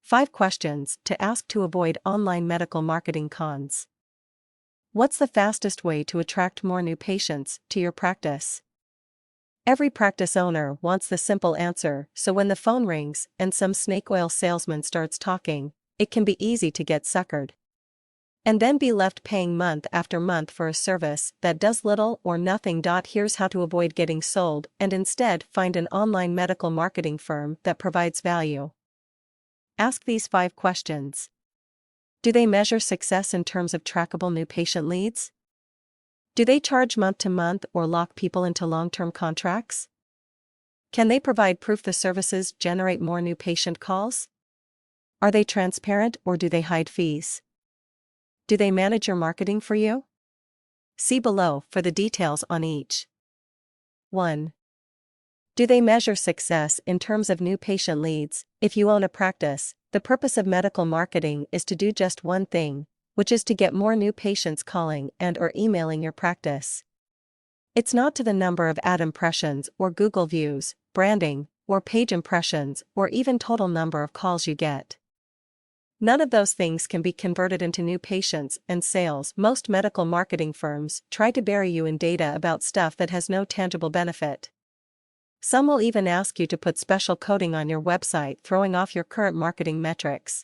5 questions to ask to avoid online medical marketing cons. What's the fastest way to attract more new patients to your practice? Every practice owner wants the simple answer, so when the phone rings and some snake oil salesman starts talking, it can be easy to get suckered. And then be left paying month after month for a service that does little or nothing. Here's how to avoid getting sold and instead find an online medical marketing firm that provides value. Ask these 5 questions. Do they measure success in terms of trackable new patient leads? Do they charge month to month or lock people into long-term contracts? Can they provide proof the services generate more new patient calls? Are they transparent or do they hide fees? Do they manage your marketing for you? See below for the details on each. 1. Do they measure success in terms of new patient leads? If you own a practice, the purpose of medical marketing is to do just one thing, which is to get more new patients calling and/or emailing your practice. It's not to the number of ad impressions or Google views, branding, or page impressions, or even total number of calls you get. None of those things can be converted into new patients and sales. Most medical marketing firms try to bury you in data about stuff that has no tangible benefit. Some will even ask you to put special coding on your website, throwing off your current marketing metrics.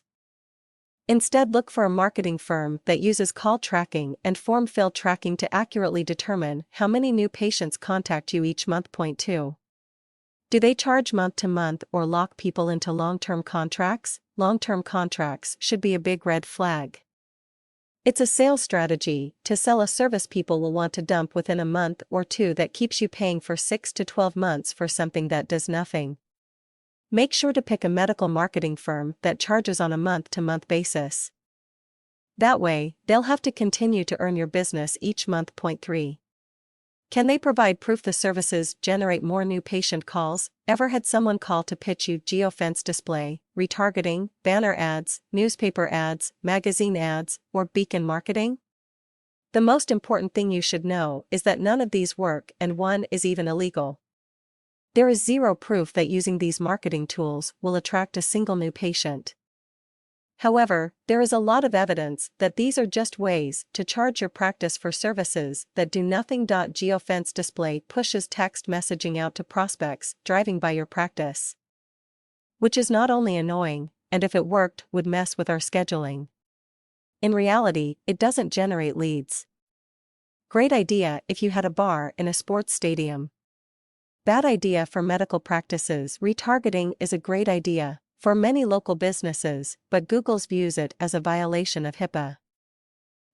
Instead, look for a marketing firm that uses call tracking and form fill tracking to accurately determine how many new patients contact you each month. Point 2. Do they charge month to month or lock people into long-term contracts? Long-term contracts should be a big red flag. It's a sales strategy to sell a service people will want to dump within a month or two that keeps you paying for 6 to 12 months for something that does nothing. Make sure to pick a medical marketing firm that charges on a month-to-month basis. That way, they'll have to continue to earn your business each month. Point 3. Can they provide proof the services generate more new patient calls? Ever had someone call to pitch you geofence display, retargeting, banner ads, newspaper ads, magazine ads, or beacon marketing? The most important thing you should know is that none of these work and one is even illegal. There is zero proof that using these marketing tools will attract a single new patient. However, there is a lot of evidence that these are just ways to charge your practice for services that do nothing. Geofence display pushes text messaging out to prospects driving by your practice, which is not only annoying, and if it worked, would mess with our scheduling. In reality, it doesn't generate leads. Great idea if you had a bar in a sports stadium. Bad idea for medical practices. Retargeting is a great idea for many local businesses, but Google's views it as a violation of HIPAA.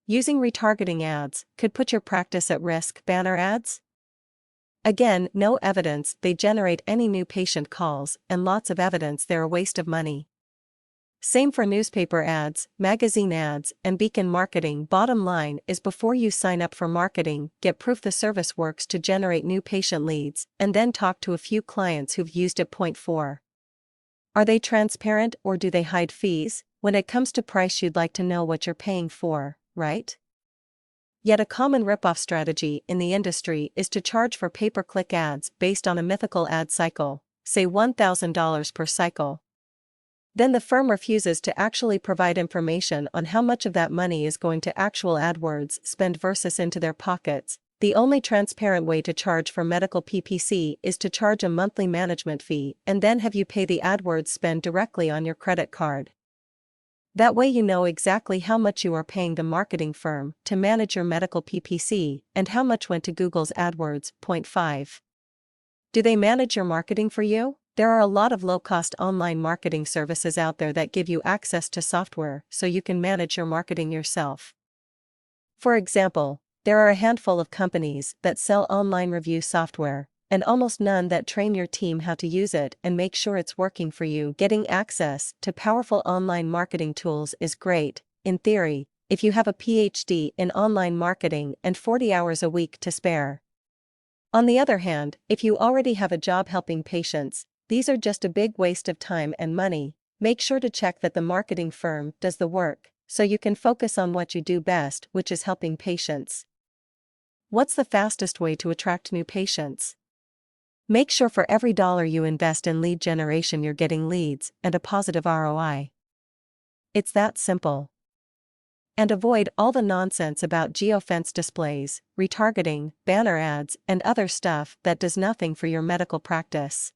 Using retargeting ads could put your practice at risk. Banner ads? Again, no evidence they generate any new patient calls, and lots of evidence they're a waste of money. Same for newspaper ads, magazine ads, and beacon marketing. Bottom line is, before you sign up for marketing, get proof the service works to generate new patient leads, and then talk to a few clients who've used it. Point 4. Are they transparent or do they hide fees? When it comes to price, you'd like to know what you're paying for, right? Yet a common ripoff strategy in the industry is to charge for pay-per-click ads based on a mythical ad cycle, say $1,000 per cycle. Then the firm refuses to actually provide information on how much of that money is going to actual AdWords spend versus into their pockets. The only transparent way to charge for medical PPC is to charge a monthly management fee and then have you pay the AdWords spend directly on your credit card. That way you know exactly how much you are paying the marketing firm to manage your medical PPC and how much went to Google's AdWords. Point 5. Do they manage your marketing for you? There are a lot of low-cost online marketing services out there that give you access to software so you can manage your marketing yourself. For example, there are a handful of companies that sell online review software, and almost none that train your team how to use it and make sure it's working for you. Getting access to powerful online marketing tools is great, in theory, if you have a PhD in online marketing and 40 hours a week to spare. On the other hand, if you already have a job helping patients, these are just a big waste of time and money. Make sure to check that the marketing firm does the work, so you can focus on what you do best, which is helping patients. What's the fastest way to attract new patients? Make sure for every dollar you invest in lead generation you're getting leads and a positive ROI. It's that simple. And avoid all the nonsense about geofence displays, retargeting, banner ads, and other stuff that does nothing for your medical practice.